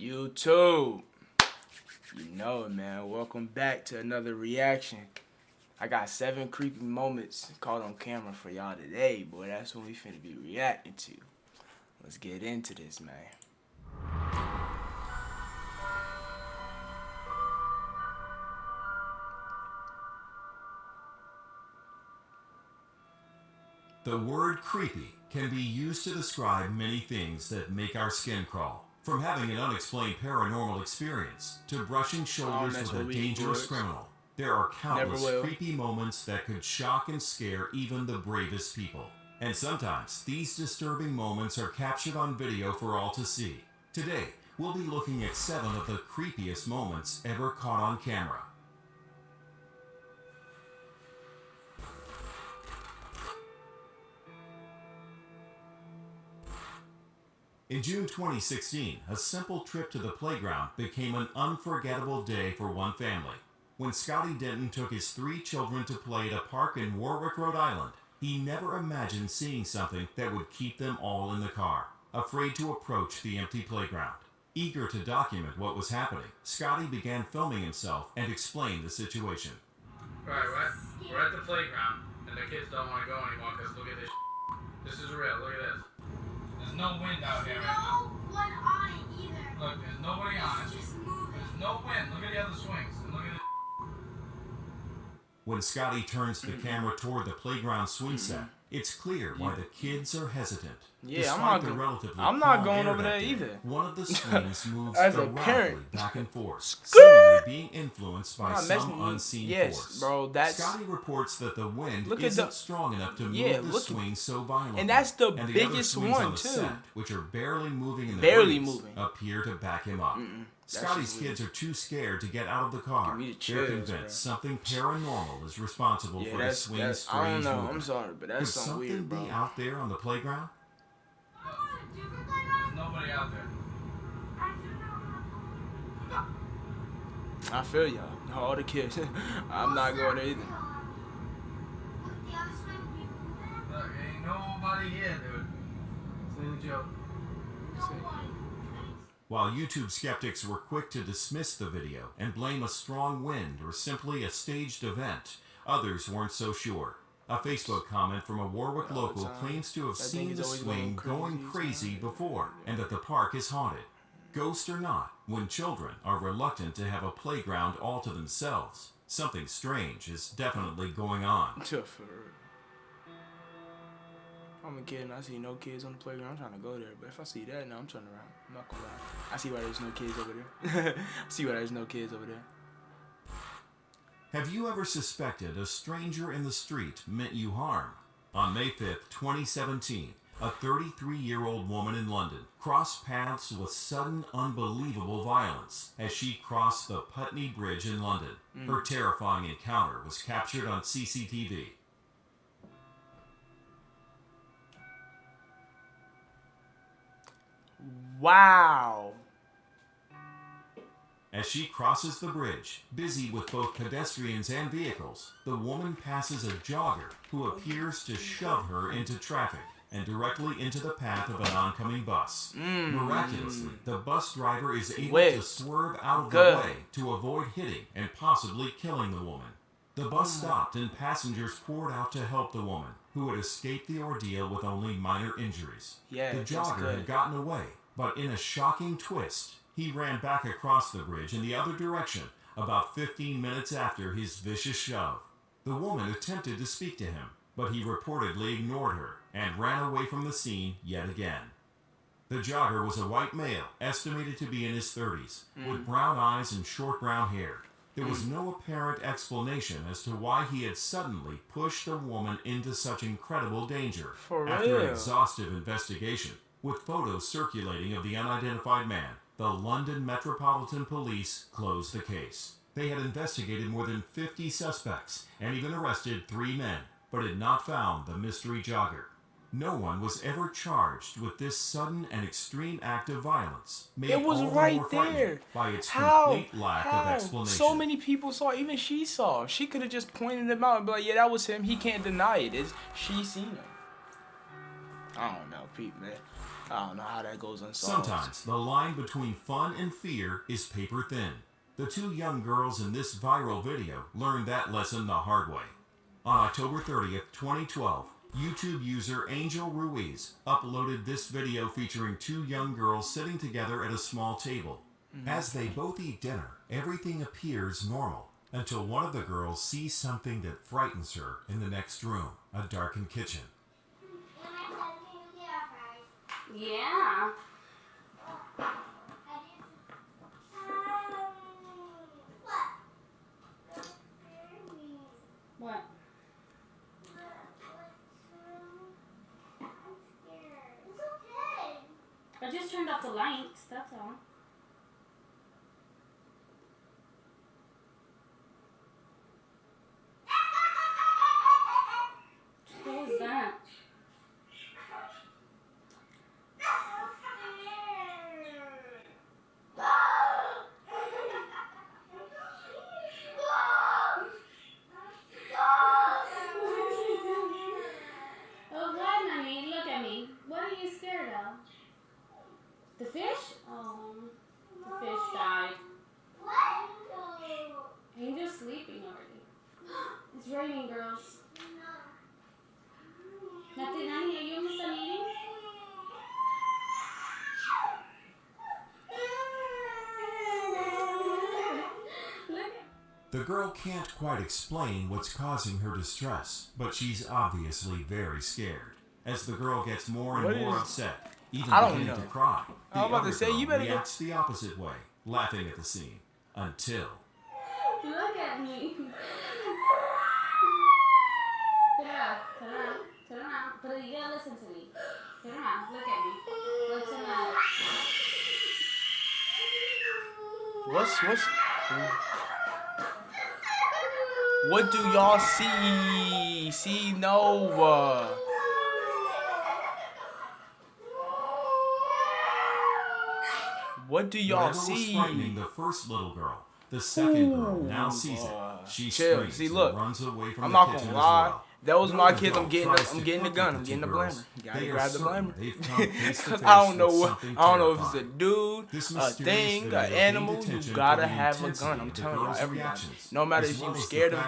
YouTube, you know it, man. Welcome back to another reaction. I got 7 creepy moments caught on camera for y'all today, boy. That's what we finna be reacting to. Let's get into this, man. The word creepy can be used to describe many things that make our skin crawl. From having an unexplained paranormal experience to brushing shoulders with a dangerous criminal, there are countless creepy moments that could shock and scare even the bravest people. And sometimes these disturbing moments are captured on video for all to see. Today, we'll be looking at 7 of the creepiest moments ever caught on camera. In June 2016, a simple trip to the playground became an unforgettable day for one family. When Scotty Denton took his 3 children to play at a park in Warwick, Rhode Island, he never imagined seeing something that would keep them all in the car, afraid to approach the empty playground. Eager to document what was happening, Scotty began filming himself and explained the situation. Alright, we're at the playground, and the kids don't want to go anymore because look at this. This is real, look at this. There's no wind out here right now. No one on it either. Look, there's nobody on it. Just moving. There's no wind. Look at the other swings. And look at this. When Scotty turns the camera toward the playground swing set, it's clear why the kids are hesitant. Yeah, I'm not going over there either. One of the swings moves As a erratically parent. back and forth, seemingly being influenced by some unseen force. Bro, that's... Scotty reports that the wind Look isn't at the... strong enough to move the swing so violently. And that's the and biggest other swings one, on the too. set, which are barely moving in the breeze, appear to back him up. Scotty's kids are too scared to get out of the car. They're convinced something paranormal is responsible for the swing's strange movement. I'm sorry, but that's something weird, bro. Could something be out there on the playground? There's nobody out there. I feel y'all. All the kids. I'm not going there either. Look, ain't nobody here, dude. It's a joke. While YouTube skeptics were quick to dismiss the video and blame a strong wind or simply a staged event, others weren't so sure. A Facebook comment from a Warwick local claims to have seen the swing going crazy before and that the park is haunted. Ghost or not, when children are reluctant to have a playground all to themselves, something strange is definitely going on. I'm a kid and I see no kids on the playground. I'm trying to go there, but if I see that, now I'm turning around. I'm not gonna lie. I see why there's no kids over there. I see why there's no kids over there. Have you ever suspected a stranger in the street meant you harm? On May 5th, 2017, a 33-year-old woman in London crossed paths with sudden, unbelievable violence as she crossed the Putney Bridge in London. Her terrifying encounter was captured on CCTV. Wow. As she crosses the bridge, busy with both pedestrians and vehicles, the woman passes a jogger who appears to shove her into traffic and directly into the path of an oncoming bus. Miraculously, the bus driver is able to swerve out of the way to avoid hitting and possibly killing the woman. The bus stopped and passengers poured out to help the woman, who had escaped the ordeal with only minor injuries. The jogger had gotten away, but in a shocking twist, he ran back across the bridge in the other direction about 15 minutes after his vicious shove. The woman attempted to speak to him, but he reportedly ignored her and ran away from the scene yet again. The jogger was a white male, estimated to be in his 30s, with brown eyes and short brown hair. There was no apparent explanation as to why he had suddenly pushed the woman into such incredible danger. After an exhaustive investigation, with photos circulating of the unidentified man, the London Metropolitan Police closed the case. They had investigated more than 50 suspects and even arrested 3 men, but had not found the mystery jogger. No one was ever charged with this sudden and extreme act of violence, made it was all the right more there by its complete lack of explanation. So many people saw, even she saw. She could have just pointed him out and be like, yeah, that was him. He can't deny it. She seen him. I don't know, Pete, man. I don't know how that goes unsolved. Sometimes the line between fun and fear is paper thin. The two young girls in this viral video learned that lesson the hard way. On October 30th, 2012, YouTube user Angel Ruiz uploaded this video featuring two young girls sitting together at a small table. As they both eat dinner, everything appears normal until one of the girls sees something that frightens her in the next room, a darkened kitchen. Yeah. What? I just turned off the lights, that's all. What was that? Oh God, Mommy, look at me. What are you scared of? The fish? Oh, the fish died. Angel's sleeping already. It's raining, girls. Nothing, honey? Are you almost done eating? The girl can't quite explain what's causing her distress, but she's obviously very scared. As the girl gets more and more upset, even beginning to cry, the other girl reacts the opposite way, laughing at the scene, until... Look at me. Turn around, turn around, turn around. But you gotta listen to me. Turn around, look at me. Look to my... What do y'all see? See Nova. What do y'all see? Frightening the first little girl. The second girl now sees it. She screams and runs away from the kitchen as well. That was my kids. I'm getting the gun. I'm getting the blamer. You gotta grab the blamer. Cause I don't know if it's a dude, a thing, an animal. You gotta have a gun. I'm telling y'all, everybody. No matter if you scared of,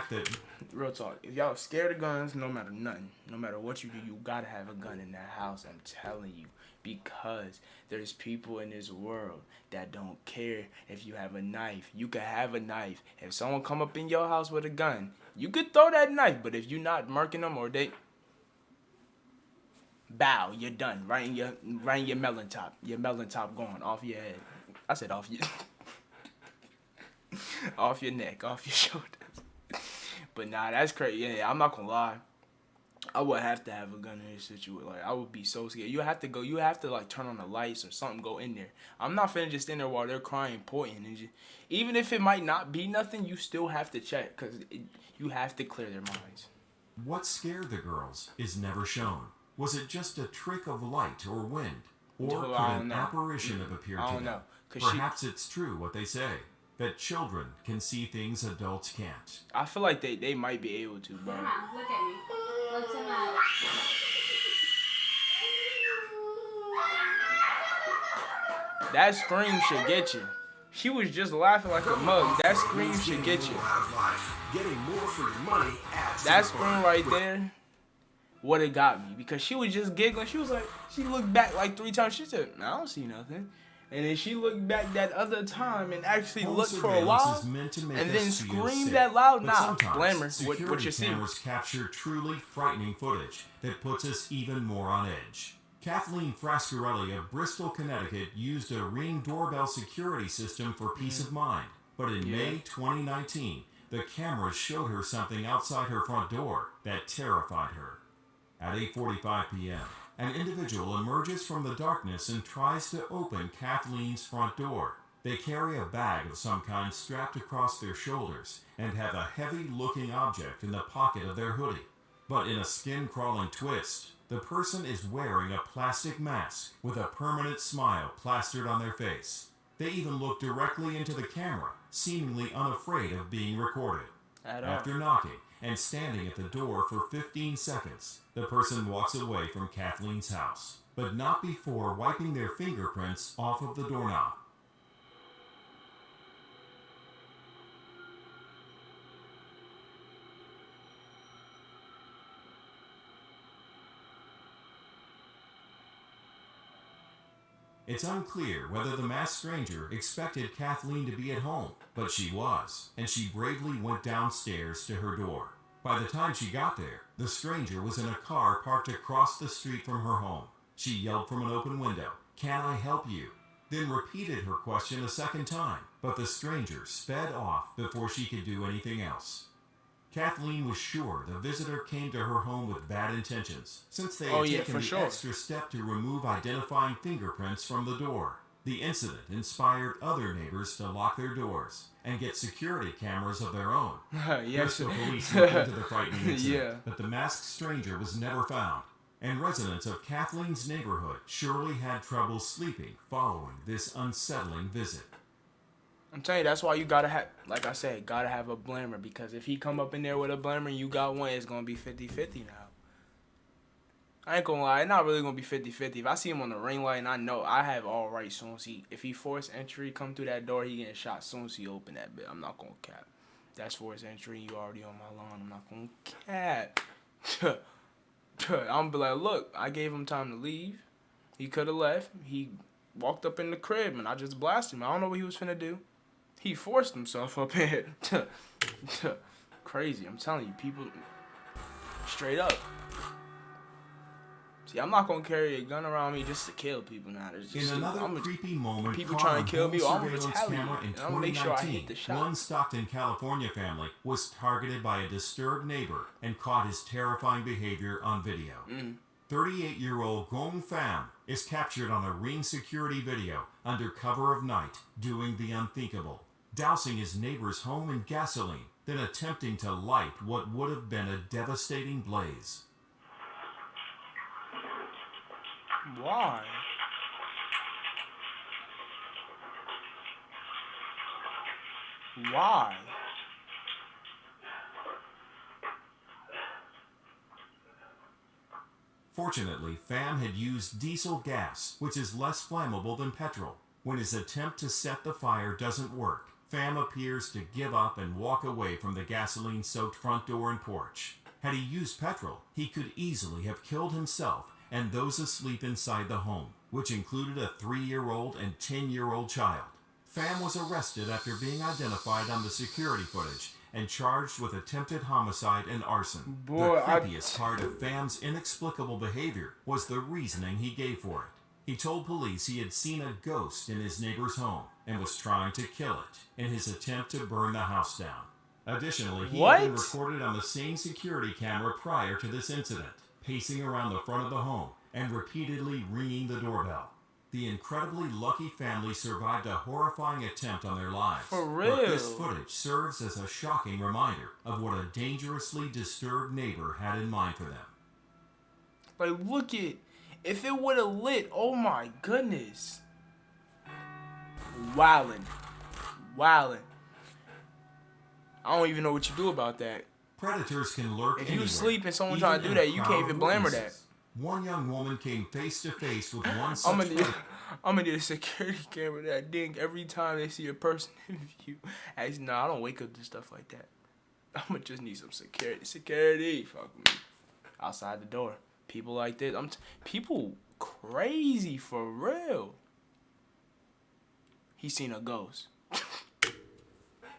real talk. If y'all scared of guns, no matter nothing, no matter what you do, you gotta have a gun in that house. I'm telling you. Because there's people in this world that don't care if you have a knife. You can have a knife. If someone come up in your house with a gun, you could throw that knife. But if you're not marking them or they bow, you're done. Right in your melon top. Your melon top going off your head. I said off your off your neck, off your shoulders. But nah, that's crazy. Yeah, I'm not gonna lie. I would have to have a gun in this situation. Like, I would be so scared. You have to like turn on the lights or something, go in there. I'm not finna just in there while they're crying, pointing. And even if it might not be nothing, you still have to check because you have to clear their minds. What scared the girls is never shown. Was it just a trick of light or wind? Or could an apparition have appeared to them? Perhaps it's true what they say, that children can see things adults can't. I feel like they might be able to, bro. Come on, look at me. Look to my... That scream should get you. She was just laughing like a mug. That scream should get you. That scream right there would have got me. Because she was just giggling. She was like, she looked back like 3 times. She said, I don't see nothing. And then she looked back that other time and actually looked for a while and then screamed that loud. Nah, blame her. What you see? Cameras capture truly frightening footage that puts us even more on edge. Kathleen Frascarelli of Bristol, Connecticut used a Ring doorbell security system for peace of mind. But in May 2019, the cameras showed her something outside her front door that terrified her. At 8:45 p.m., an individual emerges from the darkness and tries to open Kathleen's front door. They carry a bag of some kind strapped across their shoulders and have a heavy-looking object in the pocket of their hoodie. But in a skin-crawling twist, the person is wearing a plastic mask with a permanent smile plastered on their face. They even look directly into the camera, seemingly unafraid of being recorded. After knocking and standing at the door for 15 seconds, the person walks away from Kathleen's house. but not before wiping their fingerprints off of the doorknob. It's unclear whether the masked stranger expected Kathleen to be at home, but she was, and she bravely went downstairs to her door. By the time she got there, the stranger was in a car parked across the street from her home. She yelled from an open window, "Can I help you?" Then repeated her question a second time, but the stranger sped off before she could do anything else. Kathleen was sure the visitor came to her home with bad intentions, since they had taken the extra step to remove identifying fingerprints from the door. The incident inspired other neighbors to lock their doors and get security cameras of their own. Bristol police looked into the frightening incident, but the masked stranger was never found, and residents of Kathleen's neighborhood surely had trouble sleeping following this unsettling visit. I'm telling you, that's why you gotta have, like I said, gotta have a blamer, because if he come up in there with a blamer and you got one, it's gonna be 50-50 now. I ain't gonna lie, it's not really gonna be 50-50. If I see him on the ring light and I know I have all right soon as if he force entry, come through that door, he getting shot soon as he open that bit. I'm not gonna cap. That's force entry, you already on my lawn. I'm not gonna cap. I'm gonna be like, look, I gave him time to leave. He could have left. He walked up in the crib and I just blasted him. I don't know what he was finna do. He forced himself up in here. Crazy. I'm telling you, people, straight up. See, I'm not gonna carry a gun around me just to kill people now. In another creepy moment, people trying to kill me, I'm gonna surveillance retaliate. camera in I'm gonna make sure I hit 2019, the shot. one Stockton, California family was targeted by a disturbed neighbor and caught his terrifying behavior on video. 38-year-old Gong Pham is captured on a Ring security video under cover of night doing the unthinkable, dousing his neighbor's home in gasoline, then attempting to light what would have been a devastating blaze. Why? Why? Fortunately, Pham had used diesel gas, which is less flammable than petrol. When his attempt to set the fire doesn't work, Pham appears to give up and walk away from the gasoline-soaked front door and porch. Had he used petrol, he could easily have killed himself and those asleep inside the home, which included a 3-year-old and 10-year-old child. Pham was arrested after being identified on the security footage and charged with attempted homicide and arson. Boy, the creepiest part of Pham's inexplicable behavior was the reasoning he gave for it. He told police he had seen a ghost in his neighbor's home and was trying to kill it in his attempt to burn the house down. Additionally, he had been recorded on the same security camera prior to this incident, pacing around the front of the home and repeatedly ringing the doorbell. The incredibly lucky family survived a horrifying attempt on their lives. For real? But this footage serves as a shocking reminder of what a dangerously disturbed neighbor had in mind for them. Like, look at, if it would have lit, oh my goodness. Wildin'. I don't even know what you do about that. Predators can lurk If anywhere, you sleep and someone even trying to do in a that, you crowd can't of even blame her that. witnesses. One young woman came face to face with one such I'm gonna predator. need a security camera that ding every time they see a person in view. Actually, no, I don't wake up to stuff like that. I'm gonna just need some security. Fuck me. Outside the door. People like this. People crazy for real. He seen a ghost.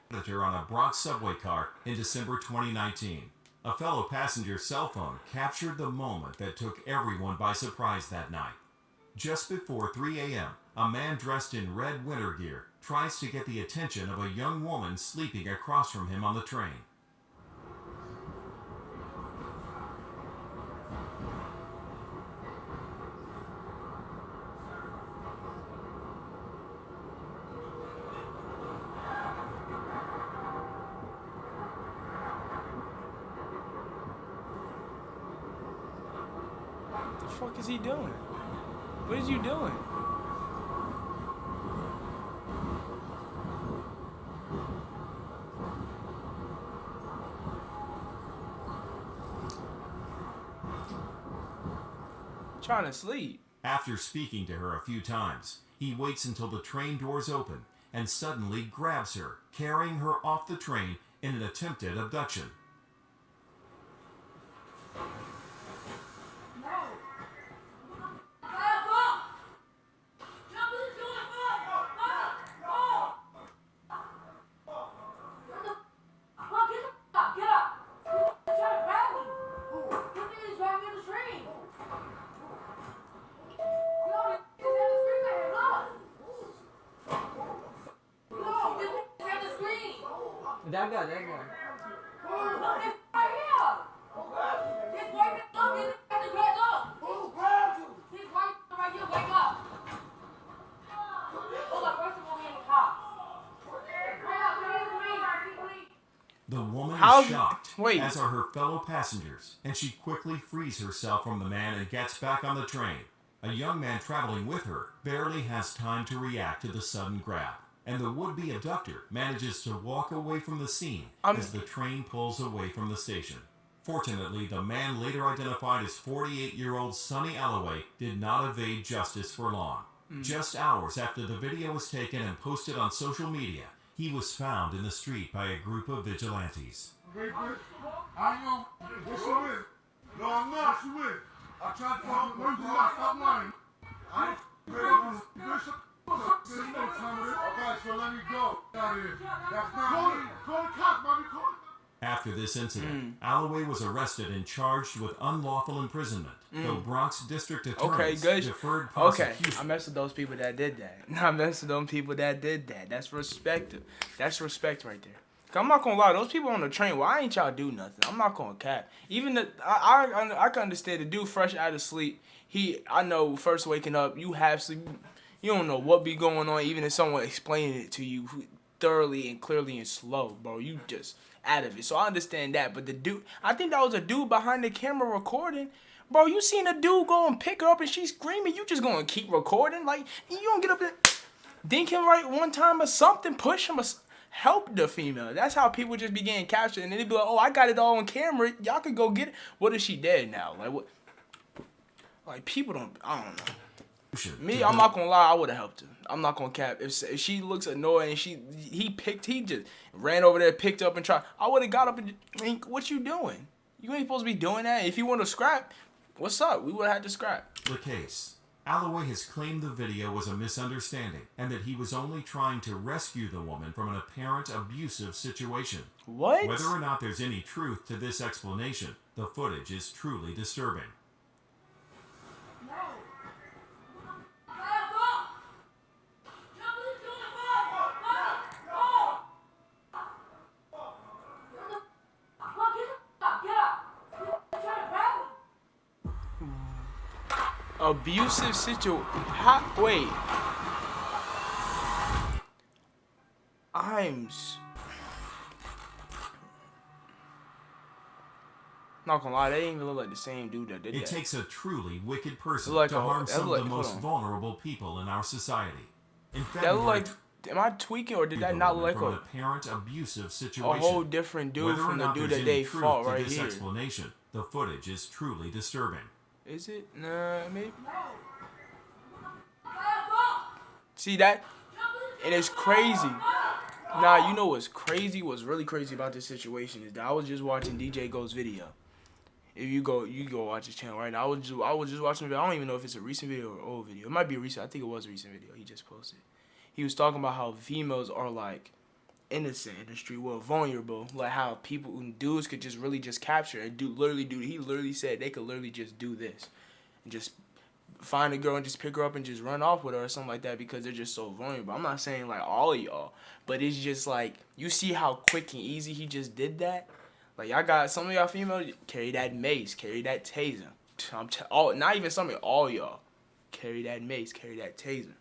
Predator on a Bronx subway car in December 2019. A fellow passenger's cell phone captured the moment that took everyone by surprise that night. Just before 3 a.m., a man dressed in red winter gear tries to get the attention of a young woman sleeping across from him on the train. What the fuck is he doing? What is you doing? Trying to sleep. After speaking to her a few times, he waits until the train doors open and suddenly grabs her, carrying her off the train in an attempted abduction. That guy. The woman How- is shocked, wait. as are her fellow passengers, and she quickly frees herself from the man and gets back on the train. A young man traveling with her barely has time to react to the sudden grab, and the would-be abductor manages to walk away from the scene as the train pulls away from the station. Fortunately, the man later identified as 48-year-old Sonny Alloway did not evade justice for long. Just hours after the video was taken and posted on social media, he was found in the street by a group of vigilantes. Hey, bitch, I know what you is. No, I'm not. You is. I tried to help you. You not stop lying. I ain't bitch. Okay, so let me go. Out here. That's not me. Call the cops, mommy. Call the cops. After this incident, Alloway was arrested and charged with unlawful imprisonment, though Bronx District Attorneys deferred prosecution. I mess with those people that did that. I mess with them people that did that. That's respect. That's respect right there. Cause I'm not gonna lie, those people on the train, why ain't y'all do nothing? I'm not gonna cap. Even I can understand the dude fresh out of sleep. I know first waking up, you have sleep. You don't know what be going on, even if someone explaining it to you thoroughly and clearly and slow, bro. You just out of it. So I understand that. But the dude, I think that was a dude behind the camera recording. Bro, you seen a dude go and pick her up and she's screaming. You just gonna keep recording? Like, you don't get up there, dink him right one time or something, push him or help the female. That's how people just be getting captured. And then they be like, oh, I got it all on camera. Y'all could go get it. What if she dead now? Like, what? Like, people don't, I don't know. Me, I'm not gonna lie, I would have helped her. I'm not gonna cap. If she looks annoyed and he just ran over there, picked up and tried, I would have got up and, I mean, what you doing? You ain't supposed to be doing that. If you want to scrap, what's up? We would have had to scrap. The case. Alloway has claimed the video was a misunderstanding and that he was only trying to rescue the woman from an apparent abusive situation. What? Whether or not there's any truth to this explanation, the footage is truly disturbing. Abusive situation. Wait. Not gonna lie, they ain't even look like the same dude that did that. It takes a truly wicked person like to a- harm that some look of the like- most hold on. vulnerable people in our society. In That February, look like, am I tweaking or did that not look like from an a apparent abusive situation? whole different dude Whether or from the not dude there's that any they truth fought to right this here? explanation, the footage is truly disturbing. Is it? Nah, maybe. See that? And it's crazy. Nah, you know what's crazy? What's really crazy about this situation is that I was just watching DJ Go's video. If you go watch his channel right now. I was just watching the video. I don't even know if it's a recent video or an old video. It might be a recent. I think it was a recent video he just posted. He was talking about how females are like innocent in the street, well, vulnerable, like how people and dudes could just really just capture and he literally said they could literally just do this and just find a girl and just pick her up and just run off with her or something like that because they're just so vulnerable. I'm not saying like all of y'all, but it's just like you see how quick and easy he just did that. Like y'all got some of y'all females carry that mace, carry that taser. Not even some of all y'all carry that mace, carry that taser.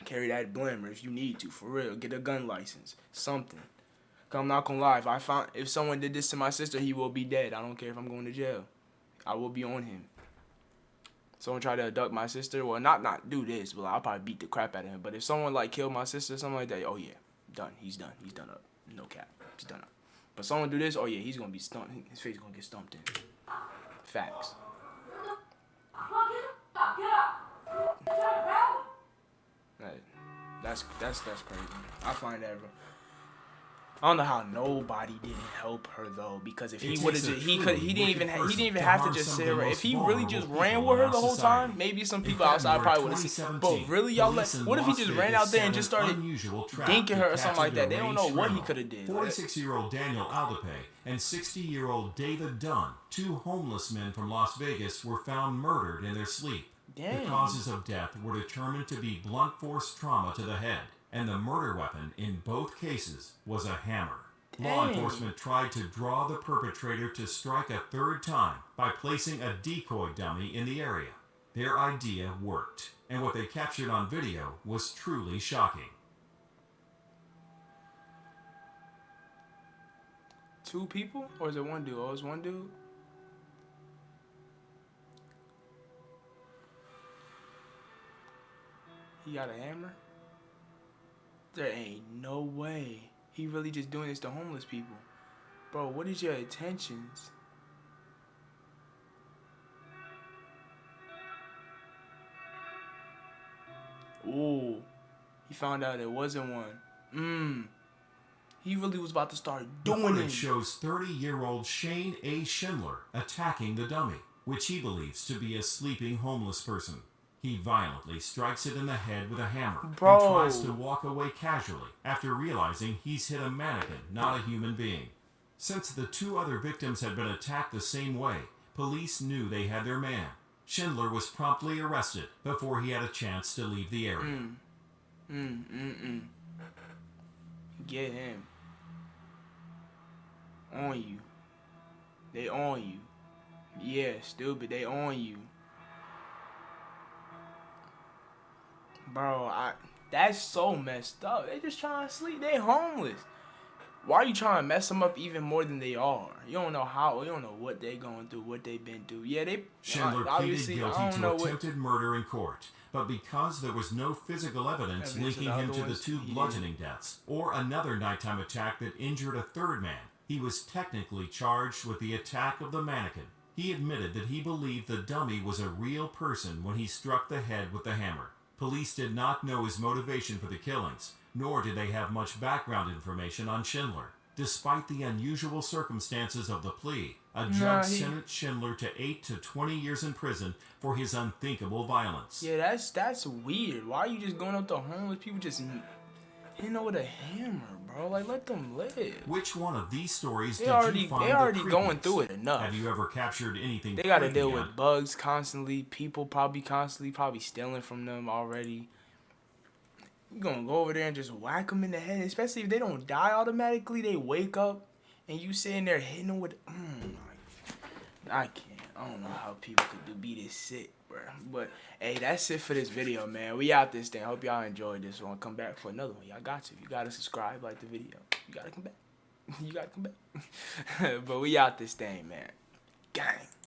Carry that blimmer if you need to, for real. Get a gun license, something. Cause I'm not gonna lie, if someone did this to my sister, he will be dead. I don't care if I'm going to jail. I will be on him. Someone try to abduct my sister, well, not do this, but I'll probably beat the crap out of him. But if someone like killed my sister, something like that, oh yeah, done. He's done. He's done up. No cap. He's done up. But someone do this, oh yeah, he's gonna be stumped. His face gonna get stumped in. Facts. Like, that's crazy. I find that, bro. I don't know how nobody didn't help her though, because if he would have, he didn't even have to just sit her. If he really just ran with her the whole time, maybe some people outside probably would have seen. But really, y'all what if he just ran out there and just started dinking her or something like that? They don't know what he could have did. 46-year-old Daniel Aldape and 60-year-old David Dunn, two homeless men from Las Vegas, were found murdered in their sleep. Dang. The causes of death were determined to be blunt force trauma to the head, and the murder weapon in both cases was a hammer. Law enforcement tried to draw the perpetrator to strike a third time by placing a decoy dummy in the area. Their idea worked, and what they captured on video was truly shocking. Two people? Or is it one dude? Oh, it's one dude? He got a hammer? There ain't no way. He really just doing this to homeless people. Bro, what is your intentions? Ooh. He found out it wasn't one. He really was about to start doing it. It Shows 30-year-old Shane A. Schindler attacking the dummy, which he believes to be a sleeping homeless person. He violently strikes it in the head with a hammer and tries to walk away casually after realizing he's hit a mannequin, not a human being. Since the two other victims had been attacked the same way, police knew they had their man. Schindler was promptly arrested before he had a chance to leave the area. Get him. On you. They on you. Yeah, stupid. They on you. Bro, that's so messed up. They just trying to sleep. They homeless. Why are you trying to mess them up even more than they are? You don't know how. You don't know what they going through, what they been through. Yeah, they Schindler pleaded guilty to attempted murder in court, but because there was no physical evidence linking him to the two bludgeoning deaths or another nighttime attack that injured a third man, he was technically charged with the attack of the mannequin. He admitted that he believed the dummy was a real person when he struck the head with the hammer. Police did not know his motivation for the killings, nor did they have much background information on Schindler. Despite the unusual circumstances of the plea, a judge sentenced Schindler to 8 to 20 years in prison for his unthinkable violence. Yeah, that's weird. Why are you just going up to homeless people just hitting them with a hammer, bro? Like, let them live. Which one of these stories they already going through it enough. Have you ever captured anything? They got to deal with bugs constantly. People probably stealing from them already. You gonna go over there and just whack them in the head, especially if they don't die automatically. They wake up and you sitting there hitting them with. I can't. I don't know how people could be this sick, bro. But hey, that's it for this video, man. We out this thing. Hope y'all enjoyed this one. Come back for another one. Y'all got to. You gotta subscribe, like the video. You gotta come back. You gotta come back. But we out this thing, man. Gang.